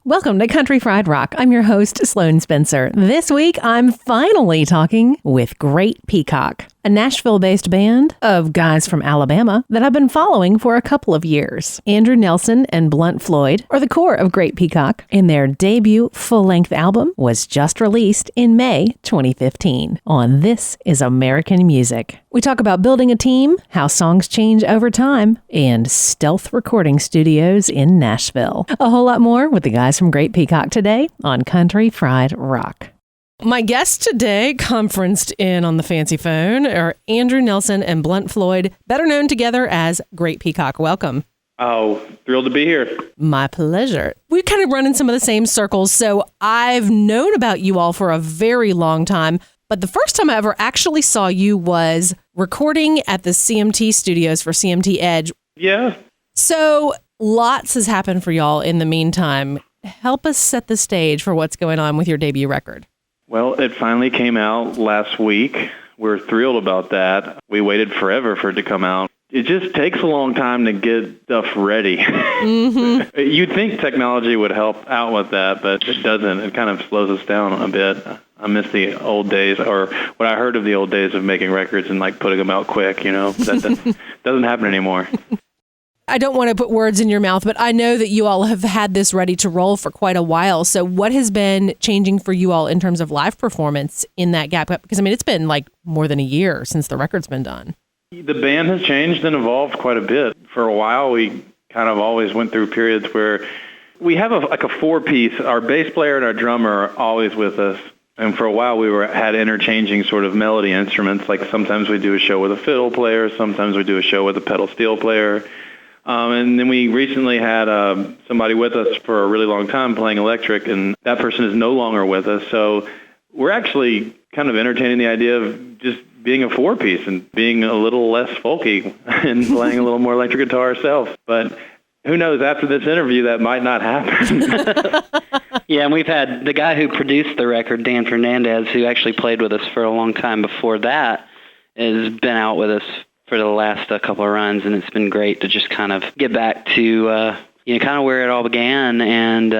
Welcome to Country Fried Rock. I'm your host, Sloane Spencer. This week, I'm finally talking with Great Peacock, a Nashville-based band of guys from Alabama that I've been following for a couple of years. Andrew Nelson and Blount Floyd are the core of Great Peacock, and their debut full-length album was just released in May 2015 on This Is American Music. We talk about building a team, how songs change over time, and stealth recording studios in Nashville. A whole lot more with the guys from Great Peacock today on Country Fried Rock. My guests today, conferenced in on the fancy phone, are Andrew Nelson and Blount Floyd, better known together as Great Peacock. Welcome. Oh, thrilled to be here. My pleasure. We kind of run in some of the same circles, so I've known about you all for a very long time. But the first time I ever actually saw you was recording at the CMT studios for CMT Edge. Yeah. So lots has happened for y'all in the meantime. Help us set the stage for what's going on with your debut record. Well, it finally came out last week. We're thrilled about that. We waited forever for it to come out. It just takes a long time to get stuff ready. Mm-hmm. You'd think technology would help out with that, but it doesn't. It kind of slows us down a bit. I miss the old days, or what I heard of the old days of making records and like putting them out quick, you know. That doesn't happen anymore. I don't want to put words in your mouth, but I know that you all have had this ready to roll for quite a while. So what has been changing for you all in terms of live performance in that gap? Because, I mean, it's been like more than a year since the record's been done. The band has changed and evolved quite a bit. For a while, we kind of always went through periods where we have a four-piece. Our bass player and our drummer are always with us. And for a while, we had interchanging sort of melody instruments. Like sometimes we do a show with a fiddle player. Sometimes we do a show with a pedal steel player. And then we recently had somebody with us for a really long time playing electric, and that person is no longer with us. So we're actually kind of entertaining the idea of just being a four-piece and being a little less folky and playing a little more electric guitar ourselves. But who knows, after this interview, that might not happen. Yeah, and we've had the guy who produced the record, Dan Fernandez, who actually played with us for a long time before that, has been out with us for the last couple of runs, and it's been great to just kind of get back to, kind of where it all began. And,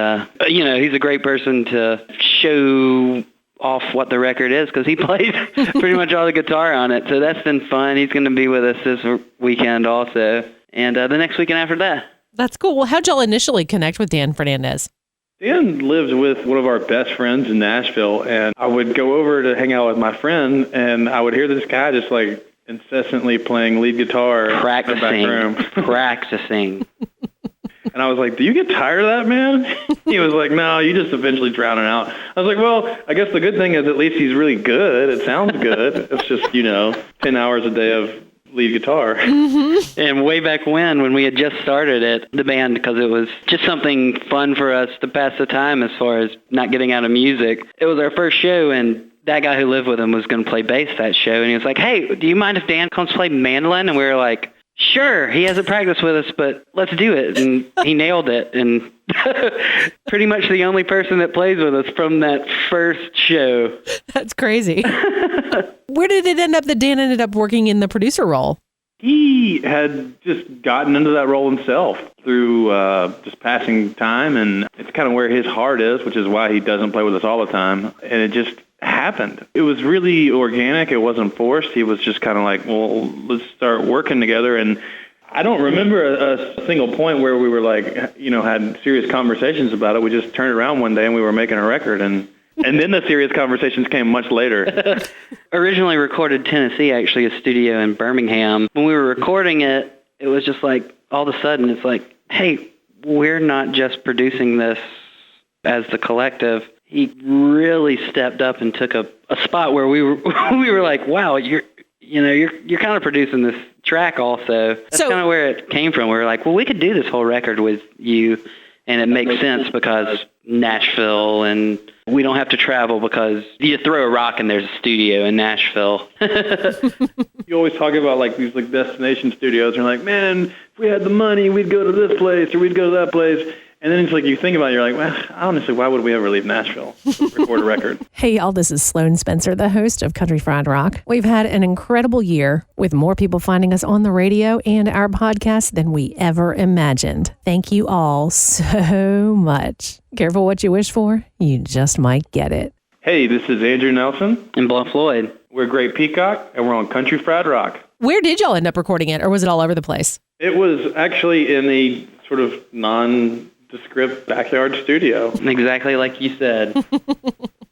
he's a great person to show off what the record is, because he plays pretty much all the guitar on it. So that's been fun. He's going to be with us this weekend also, and the next weekend after that. That's cool. Well, how'd y'all initially connect with Dan Fernandez? Dan lives with one of our best friends in Nashville, and I would go over to hang out with my friend, and I would hear this guy just like incessantly playing lead guitar in the back room. Practicing. And I was like, do you get tired of that, man? He was like, no, you just eventually drown it out. I was like, well, I guess the good thing is at least he's really good. It sounds good. It's just, 10 hours a day of lead guitar. Mm-hmm. And way back when we had just started it, the band, because it was just something fun for us to pass the time as far as not getting out of music. It was our first show, and that guy who lived with him was going to play bass that show. And he was like, hey, do you mind if Dan comes play mandolin? And we were like, sure, he hasn't practiced with us, but let's do it. And he nailed it. And pretty much the only person that plays with us from that first show. That's crazy. Where did it end up that Dan ended up working in the producer role? He had just gotten into that role himself through just passing time, and it's kind of where his heart is, which is why he doesn't play with us all the time. And it just happened. It was really organic. It wasn't forced. He was just kind of like, well, let's start working together. And I don't remember a single point where we were like, had serious conversations about it. We just turned around one day and we were making a record, and then the serious conversations came much later. Originally recorded Tennessee, actually, a studio in Birmingham. When we were recording it, it was just like, all of a sudden, it's like, hey, we're not just producing this as the collective. He really stepped up and took a spot where we were like, wow, you're kind of producing this track also. That's kind of where it came from. We were like, well, we could do this whole record with you, and it makes sense because Nashville, and we don't have to travel because you throw a rock and there's a studio in Nashville. You always talk about like these like destination studios, and you're like, man, if we had the money, we'd go to this place or we'd go to that place. And then it's like you think about it, you're like, well, honestly, why would we ever leave Nashville to record a record? Hey, y'all, this is Sloane Spencer, the host of Country Fried Rock. We've had an incredible year with more people finding us on the radio and our podcast than we ever imagined. Thank you all so much. Careful what you wish for. You just might get it. Hey, this is Andrew Nelson. And Blount Floyd. We're Great Peacock, and we're on Country Fried Rock. Where did y'all end up recording it, or was it all over the place? It was actually in a sort of nondescript backyard studio. Exactly like you said.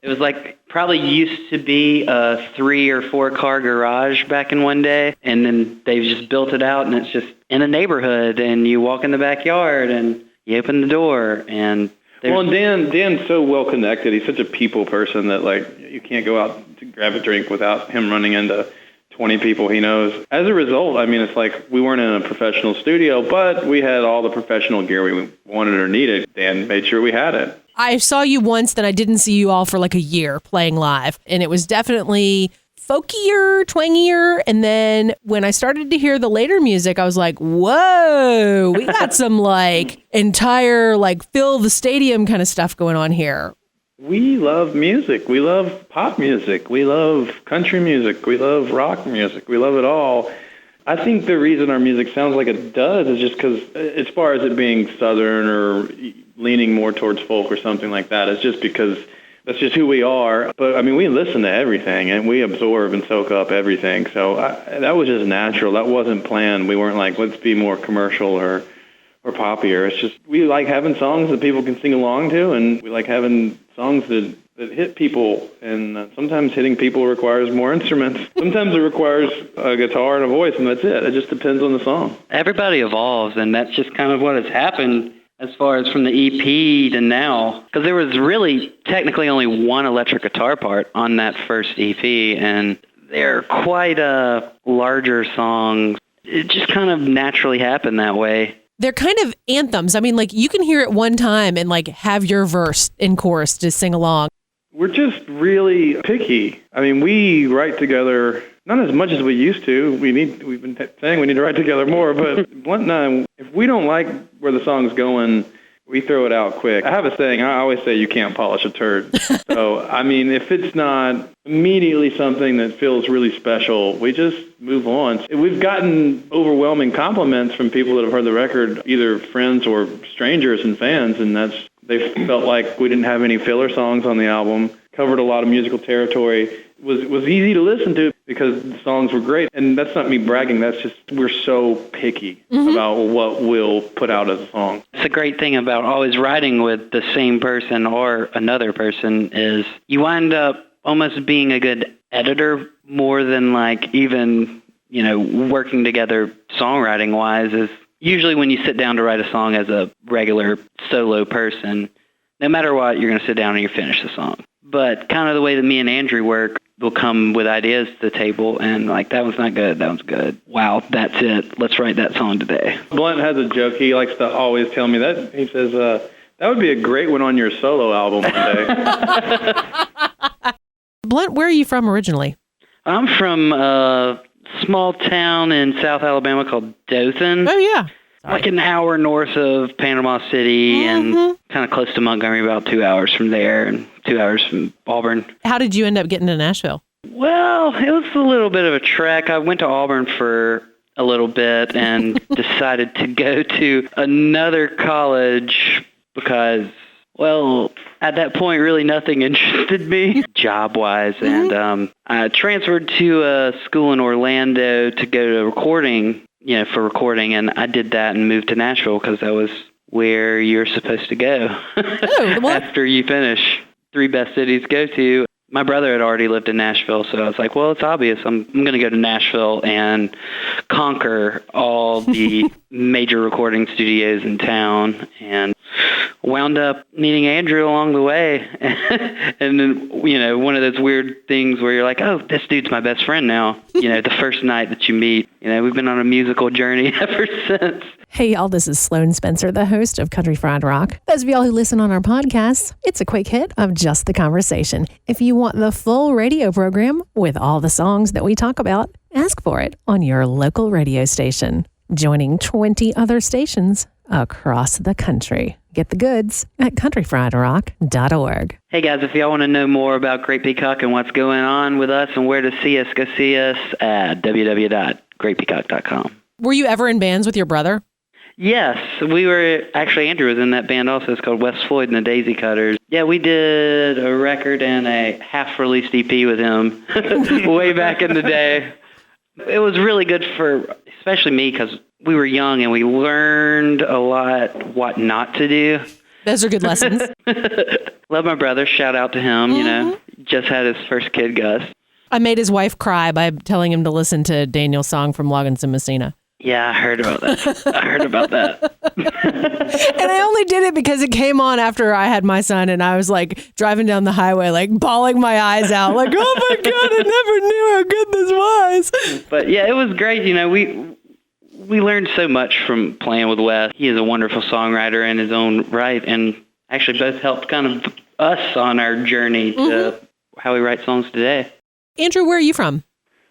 It was like probably used to be a 3 or 4 car garage back in one day, and then they've just built it out, and it's just in a neighborhood, and you walk in the backyard, and you open the door, and well, and Dan's so well connected. He's such a people person that like you can't go out to grab a drink without him running into 20 people he knows. As a result, I mean, it's like we weren't in a professional studio, but we had all the professional gear we wanted or needed. Dan made sure we had it. I saw you once, then I didn't see you all for like a year playing live, and it was definitely folkier, twangier, and then when I started to hear the later music, I was like, whoa, we got some like entire like fill the stadium kind of stuff going on here. We love music. We love pop music. We love country music. We love rock music. We love it all. I think the reason our music sounds like it does is just because, as far as it being Southern or leaning more towards folk or something like that, it's just because that's just who we are. But, I mean, we listen to everything, and we absorb and soak up everything. So that was just natural. That wasn't planned. We weren't like, let's be more commercial or poppier. It's just we like having songs that people can sing along to, and we like having songs that hit people. And sometimes hitting people requires more instruments. Sometimes it requires a guitar and a voice, and that's it. It just depends on the song. Everybody evolves, and that's just kind of what has happened as far as from the EP to now. Because there was really technically only one electric guitar part on that first EP, and they're quite larger songs. It just kind of naturally happened that way. They're kind of anthems. I mean, like you can hear it one time and like have your verse and chorus to sing along. We're just really picky. I mean, we write together, not as much as we used to. We've been saying we need to write together more, but Blount and I, if we don't like where the song's going, we throw it out quick. I have a saying, I always say you can't polish a turd. So, I mean, if it's not immediately something that feels really special, we just move on. We've gotten overwhelming compliments from people that have heard the record, either friends or strangers and fans, and they felt like we didn't have any filler songs on the album, covered a lot of musical territory, was easy to listen to because the songs were great. And that's not me bragging, that's just we're so picky about what we'll put out as a song. It's a great thing about always writing with the same person or another person is you wind up almost being a good editor more than like even, working together songwriting wise is usually when you sit down to write a song as a regular solo person, no matter what, you're going to sit down and you finish the song. But kind of the way that me and Andrew work, we'll come with ideas to the table and like, that one's not good, that one's good. Wow, that's it. Let's write that song today. Blount has a joke. He likes to always tell me that. He says, that would be a great one on your solo album one day. Blount, where are you from originally? I'm from a small town in South Alabama called Dothan. Oh, yeah. Like an hour north of Panama City and kind of close to Montgomery, about 2 hours from there and 2 hours from Auburn. How did you end up getting to Nashville? Well, it was a little bit of a trek. I went to Auburn for a little bit and decided to go to another college because, well, at that point, really nothing interested me job-wise. And I transferred to a school in Orlando to go to recording, for recording. And I did that and moved to Nashville because that was where you're supposed to go after you finish. 3 best cities to go to. My brother had already lived in Nashville, so I was like, well, it's obvious. I'm going to go to Nashville and conquer all the major recording studios in town, and wound up meeting Andrew along the way. And then, one of those weird things where you're like, oh, this dude's my best friend now. The first night that you meet, we've been on a musical journey ever since. Hey, y'all, this is Sloane Spencer, the host of Country Fried Rock. Those of y'all who listen on our podcasts, it's a quick hit of just the conversation. If you want the full radio program with all the songs that we talk about, ask for it on your local radio station. Joining 20 other stations across the country. Get the goods at countryfriedrock.org. Hey guys, if y'all want to know more about Great Peacock and what's going on with us and where to see us, go see us at www.greatpeacock.com. Were you ever in bands with your brother? Yes, we were, actually Andrew was in that band also. It's called West Floyd and the Daisy Cutters. Yeah, we did a record and a half-released EP with him way back in the day. It was really good for, especially me, because we were young and we learned a lot what not to do. Those are good lessons. Love my brother. Shout out to him, you know. Just had his first kid, Gus. I made his wife cry by telling him to listen to Daniel's song from Loggins and Messina. Yeah, I heard about that. And I only did it because it came on after I had my son, and I was like driving down the highway, like bawling my eyes out, like, oh my God, I never knew how good this was. But yeah, it was great. You know, we learned so much from playing with Wes. He is a wonderful songwriter in his own right, and actually both helped kind of us on our journey to how we write songs today. Andrew, where are you from?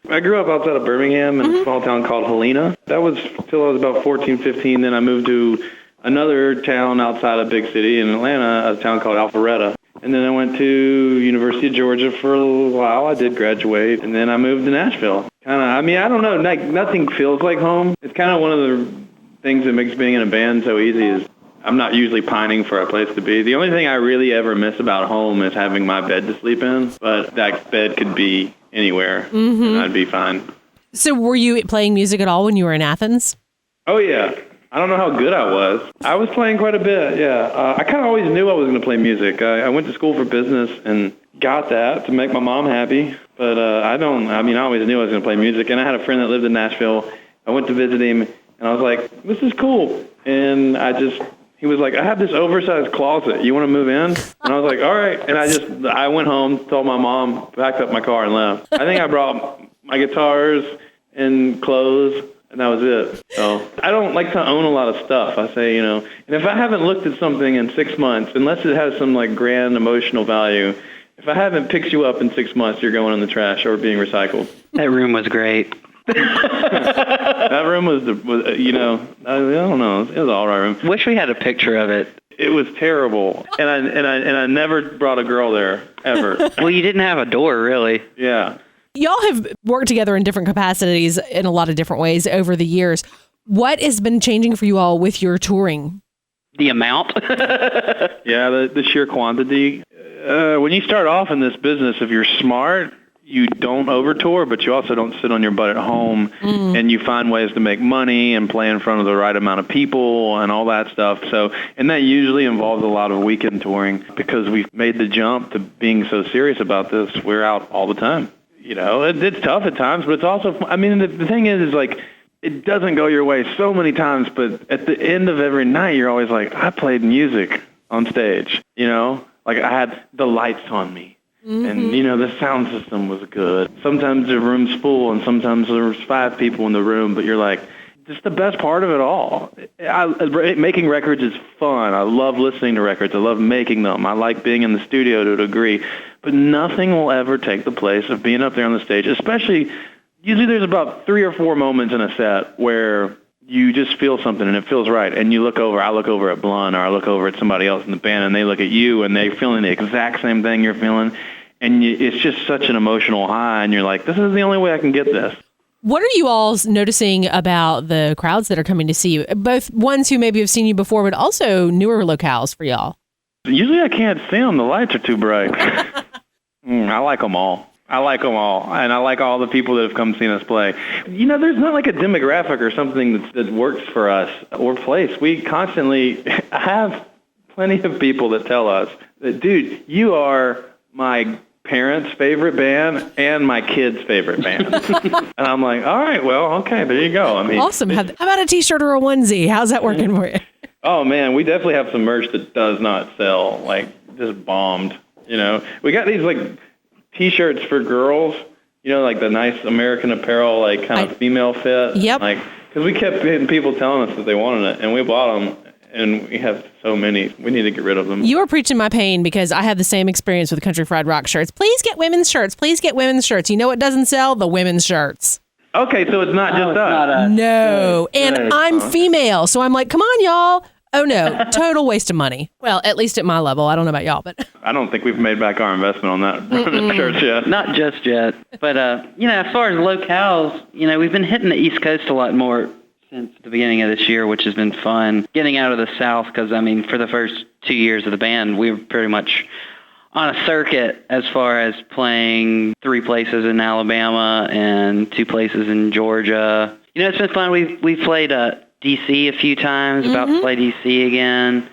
I grew up outside of Birmingham in a small town called Helena. That was till I was about 14, 15. Then I moved to another town outside of big city in Atlanta, a town called Alpharetta. And then I went to University of Georgia for a little while. I did graduate. And then I moved to Nashville. I don't know, like nothing feels like home. It's kind of one of the things that makes being in a band so easy is I'm not usually pining for a place to be. The only thing I really ever miss about home is having my bed to sleep in. But that bed could be anywhere, and I'd be fine. So were you playing music at all when you were in Athens? Oh, yeah. I don't know how good I was. I was playing quite a bit, yeah. I kind of always knew I was going to play music. I went to school for business and got that to make my mom happy. But I always knew I was going to play music. And I had a friend that lived in Nashville. I went to visit him, and I was like, this is cool. And he was like, I have this oversized closet. You want to move in? And I was like, all right. And I went home, told my mom, packed up my car and left. I think I brought my guitars and clothes, and that was it. So I don't like to own a lot of stuff. I say, and if I haven't looked at something in 6 months, unless it has some like grand emotional value, if I haven't picked you up in 6 months, you're going in the trash or being recycled. That room was great. That room was, I don't know, it was an all right room. Wish we had a picture of it. It was terrible, and I never brought a girl there ever. Well, you didn't have a door, really. Yeah. Y'all have worked together in different capacities in a lot of different ways over the years. What has been changing for you all with your touring? The amount. Yeah, the sheer quantity. When you start off in this business, if you're smart, you don't over-tour, but you also don't sit on your butt at home, and you find ways to make money and play in front of the right amount of people and all that stuff. So, and that usually involves a lot of weekend touring because we've made the jump to being so serious about this. We're out all the time. It's tough at times, but it's also, the thing is like, it doesn't go your way so many times, but at the end of every night, you're always like, I played music on stage, like I had the lights on me. And, the sound system was good. Sometimes the room's full, and sometimes there's 5 people in the room, but you're like, it's the best part of it all. Making records is fun. I love listening to records. I love making them. I like being in the studio to a degree. But nothing will ever take the place of being up there on the stage, especially, usually there's about 3 or 4 moments in a set where you just feel something and it feels right. And I look over at Blount, or I look over at somebody else in the band, and they look at you, and they're feeling the exact same thing you're feeling. And it's just such an emotional high, and you're like, this is the only way I can get this. What are you all noticing about the crowds that are coming to see you? Both ones who maybe have seen you before, but also newer locales for y'all. Usually I can't see them. The lights are too bright. I like them all. And I like all the people that have come seen us play. There's not like a demographic or something that works for us or place. We constantly have plenty of people that tell us that, dude, you are my parents' favorite band and my kids' favorite band. And I'm like, all right, well, okay, there you go. Awesome. How about a t-shirt or a onesie? How's that working for you? Oh, man, we definitely have some merch that does not sell, like just bombed. We got these like t-shirts for girls, like the nice American Apparel, like kind of female fit. Yep. Like, because we kept getting people telling us that they wanted it, and we bought them. And we have so many. We need to get rid of them. You are preaching my pain because I had the same experience with Country Fried Rock shirts. Please get women's shirts. Please get women's shirts. You know what doesn't sell? The women's shirts. Okay, so it's not just it's us. not us. No. Good. And Good. I'm female, so I'm like, come on, y'all. Oh, no. Total waste of money. Well, at least at my level. I don't know about y'all, but... I don't think we've made back our investment on that church yet. Not just yet. But, as far as locales, we've been hitting the East Coast a lot more since the beginning of this year, which has been fun. Getting out of the South, because, for the first 2 years of the band, we were pretty much on a circuit as far as playing 3 places in Alabama and 2 places in Georgia. It's been fun. We've played D.C. a few times, about to play D.C. again,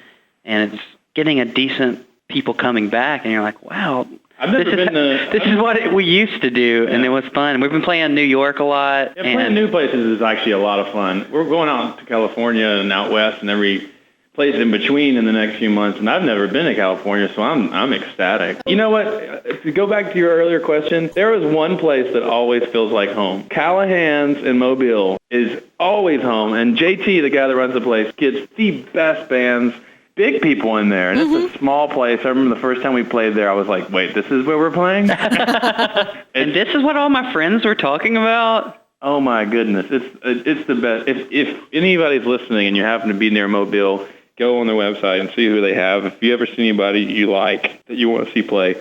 and it's getting a decent people coming back, and you're like, wow, this is what we used to do, and it was fun. We've been playing New York a lot. Yeah, playing new places is actually a lot of fun. We're going out to California and out west and every place in between in the next few months, and I've never been to California, so I'm ecstatic. You know what? To go back to your earlier question, there is one place that always feels like home. Callahan's in Mobile is always home, and JT, the guy that runs the place, gets the best bands, big people in there, and it's a small place. I remember the first time we played there, I was like, wait, this is where we're playing? And this is what all my friends were talking about? Oh my goodness, it's the best. If anybody's listening and you happen to be near Mobile, go on their website and see who they have. If you ever see anybody you like that you want to see play,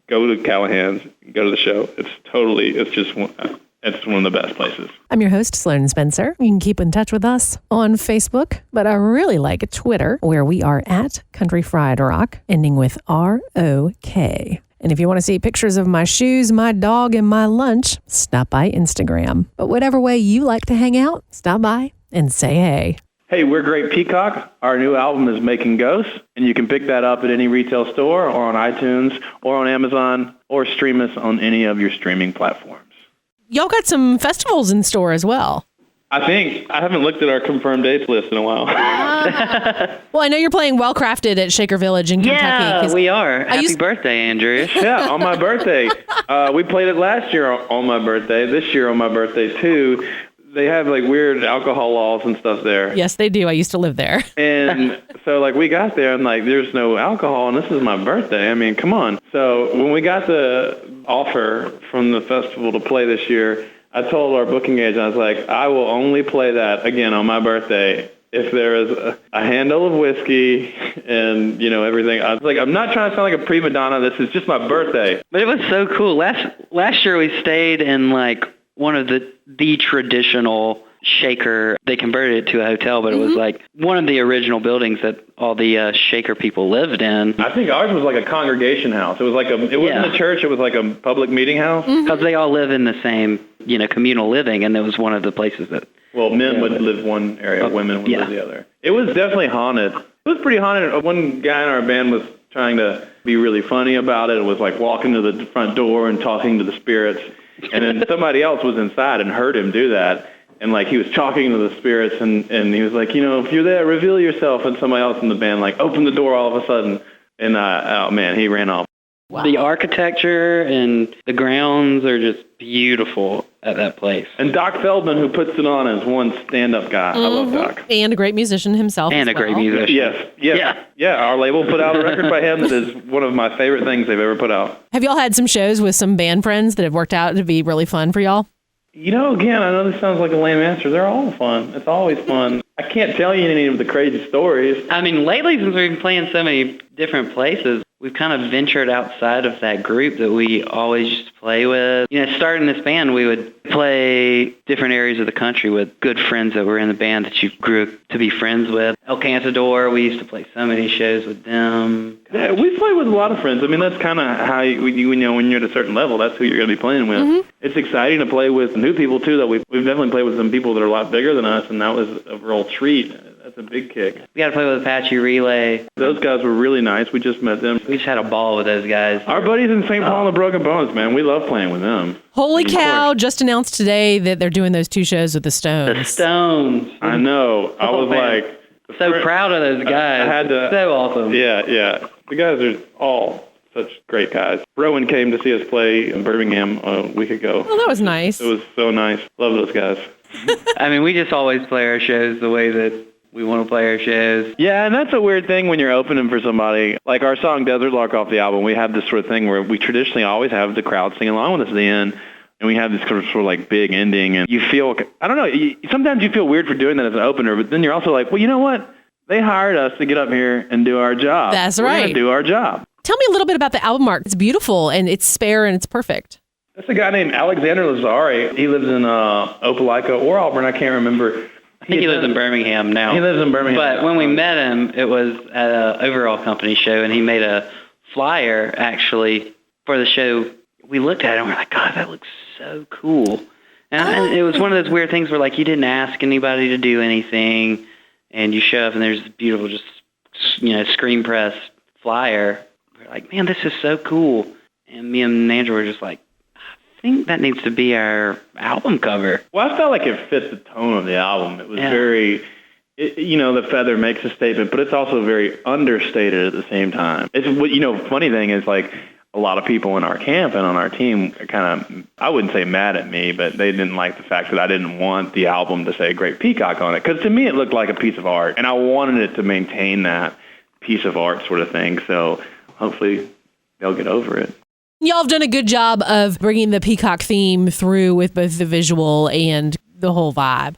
go to Callahan's, go to the show. It's just one of the best places. I'm your host, Sloane Spencer. You can keep in touch with us on Facebook, but I really like Twitter, where we are at Country Fried Rock, ending with ROK. And if you want to see pictures of my shoes, my dog, and my lunch, stop by Instagram. But whatever way you like to hang out, stop by and say hey. Hey, we're Great Peacock. Our new album is Making Ghosts, and you can pick that up at any retail store or on iTunes or on Amazon or stream us on any of your streaming platforms. Y'all got some festivals in store as well. I haven't looked at our confirmed dates list in a while. Well, I know you're playing Well Crafted at Shaker Village in Kentucky. Yeah, we are. Happy birthday, Andrew. Yeah, on my birthday. We played it last year on my birthday, this year on my birthday too. They have weird alcohol laws and stuff there. Yes, they do. I used to live there. And so we got there and there's no alcohol and this is my birthday. I mean, come on. So when we got the offer from the festival to play this year, I told our booking agent, I was like, I will only play that again on my birthday if there is a handle of whiskey and, everything. I was like, I'm not trying to sound like a prima donna. This is just my birthday. But it was so cool. Last year we stayed in one of the traditional Shaker. They converted it to a hotel, but it was one of the original buildings that all the Shaker people lived in. I think ours was like a congregation house. It was it wasn't a church. It was like a public meeting house. Because they all live in the same, communal living, and it was one of the places that... Well, men would live one area, women would live the other. It was definitely haunted. It was pretty haunted. One guy in our band was trying to be really funny about it. It was walking to the front door and talking to the spirits. And then somebody else was inside and heard him do that. And he was talking to the spirits and he was like, if you're there, reveal yourself. And somebody else in the band opened the door all of a sudden. And oh man, he ran off. Wow. The architecture and the grounds are just beautiful at that place. And Doc Feldman, who puts it on, is one stand-up guy. I love Doc. And a great musician himself. And a great musician. Yes. Yeah, our label put out a record by him that is one of my favorite things they've ever put out. Have y'all had some shows with some band friends that have worked out to be really fun for y'all? Again, I know this sounds like a lame answer. They're all fun. It's always fun. I can't tell you any of the crazy stories. Lately, since we've been playing so many different places, we've kind of ventured outside of that group that we always used to play with. Starting this band, we would play different areas of the country with good friends that were in the band that you grew up to be friends with. El Cantador, we used to play so many shows with them. Yeah, we play with a lot of friends. that's kind of how when you're at a certain level, that's who you're going to be playing with. It's exciting to play with new people, too, that we've definitely played with some people that are a lot bigger than us, and that was a real treat. That's a big kick. We got to play with Apache Relay. Those guys were really nice. We just met them. We just had a ball with those guys. Our buddies in St. Paul and the Broken Bones, man. We love playing with them. Holy cow, just announced today that they're doing those 2 shows with the Stones. The Stones. I know. I was so proud of those guys. I had to, so awesome. Yeah. The guys are all such great guys. Rowan came to see us play in Birmingham a week ago. Oh, that was nice. It was so nice. Love those guys. We just always play our shows the way that we want to play our shows. Yeah, and that's a weird thing when you're opening for somebody. Like our song Desert Lark off the album, we have this sort of thing where we traditionally always have the crowd sing along with us at the end. And we have this sort of like big ending, and you feel, I don't know, sometimes you feel weird for doing that as an opener, but then you're also like, well, you know what? They hired us to get up here and do our job. That's We're right. We're going to do our job. Tell me a little bit about the album art. It's beautiful, and it's spare, and it's perfect. That's a guy named Alexander Lazzari. He lives in Opelika or Auburn. I can't remember. I think he lives in Birmingham now. He lives in Birmingham. But when we met him, it was at an overall company show, and he made a flyer, actually, for the show. We looked at it, and we're like, God, that looks so cool. And it was one of those weird things where, like, you didn't ask anybody to do anything, and you show up, and there's this beautiful, just, screen press flyer. We're like, man, this is so cool. And me and Andrew were just like, I think that needs to be our album cover. Well, I felt like it fit the tone of the album. It was very, the feather makes a statement, but it's also very understated at the same time. It's funny thing is, like, a lot of people in our camp and on our team are kind of, I wouldn't say mad at me, but they didn't like the fact that I didn't want the album to say Great Peacock on it. Because to me, it looked like a piece of art, and I wanted it to maintain that piece of art sort of thing. So hopefully they'll get over it. Y'all have done a good job of bringing the peacock theme through with both the visual and the whole vibe.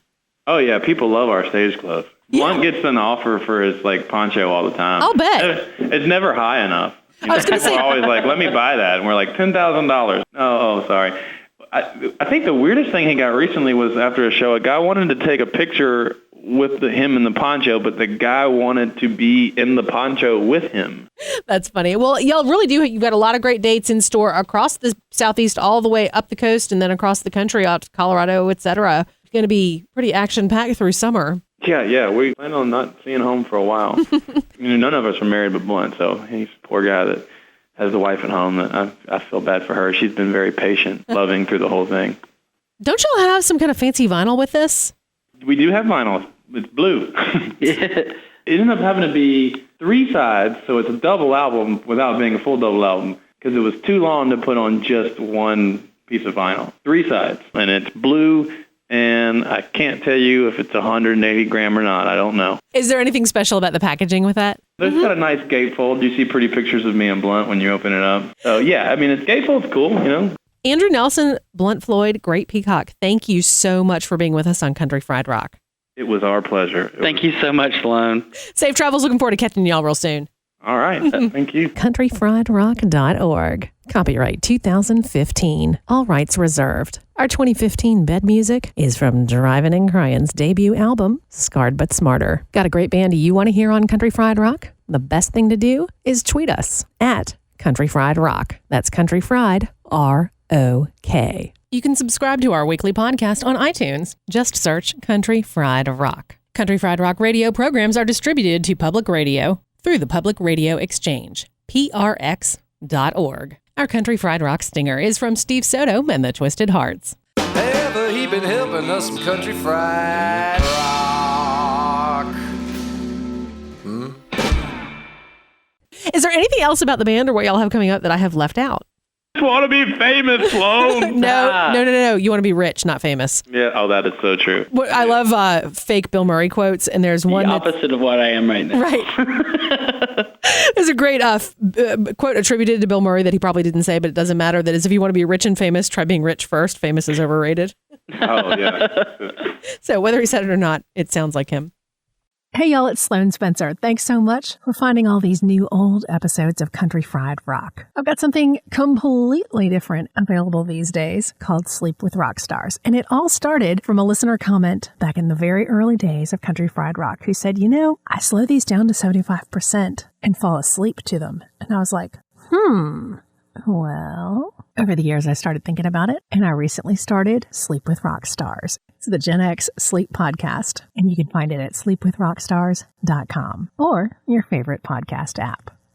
Oh, yeah. People love our stage clothes. Blount gets an offer for his poncho all the time. I'll bet. It's never high enough. I was going to say, people are always like, let me buy that. And we're like, $10,000. Oh, sorry. I think the weirdest thing he got recently was after a show, a guy wanted to take a picture with him in the poncho, but the guy wanted to be in the poncho with him. That's funny. Well, y'all really do. You've got a lot of great dates in store across the Southeast, all the way up the coast, and then across the country, out to Colorado, etc. It's going to be pretty action-packed through summer. Yeah. We plan on not seeing home for a while. None of us are married but Blount, so he's a poor guy that has the wife at home. That I feel bad for her. She's been very patient, loving through the whole thing. Don't y'all have some kind of fancy vinyl with this? We do have vinyl. It's blue. It ended up having to be 3 sides, so it's a double album without being a full double album, because it was too long to put on just one piece of vinyl. 3 sides, and it's blue. And I can't tell you if it's 180 gram or not. I don't know. Is there anything special about the packaging with that? It's got a nice gatefold. You see pretty pictures of me and Blount when you open it up. So, yeah, its gatefold's cool, Andrew Nelson, Blount Floyd, Great Peacock, thank you so much for being with us on Country Fried Rock. It was our pleasure. Thank you so much, Sloane. Safe travels. Looking forward to catching y'all real soon. All right. Thank you. Countryfriedrock.org. Copyright 2015. All rights reserved. Our 2015 bed music is from Drivin' and Cryin's debut album, Scarred But Smarter. Got a great band you want to hear on Country Fried Rock? The best thing to do is tweet us at Country Fried Rock. That's Country Fried, R-O-K. You can subscribe to our weekly podcast on iTunes. Just search Country Fried Rock. Country Fried Rock radio programs are distributed to public radio through the Public Radio Exchange, prx.org. Our Country Fried Rock stinger is from Steve Soto and the Twisted Hearts. Ever he been helping us some country fried rock? Is there anything else about the band or what y'all have coming up that I have left out? I just want to be famous, Sloane. No. You want to be rich, not famous. Yeah. Oh, that is so true. I love fake Bill Murray quotes, and there's one the opposite of what I am right now. Right. There's a great quote attributed to Bill Murray that he probably didn't say, but it doesn't matter. That is, if you want to be rich and famous, try being rich first. Famous is overrated. Oh, yeah. So whether he said it or not, it sounds like him. Hey, y'all, it's Sloane Spencer. Thanks so much for finding all these new old episodes of Country Fried Rock. I've got something completely different available these days called Sleep with Rock Stars. And it all started from a listener comment back in the very early days of Country Fried Rock who said, I slow these down to 75% and fall asleep to them. And I was like, well, over the years I started thinking about it, and I recently started Sleep with Rock Stars. It's the Gen X Sleep Podcast, and you can find it at sleepwithrockstars.com or your favorite podcast app.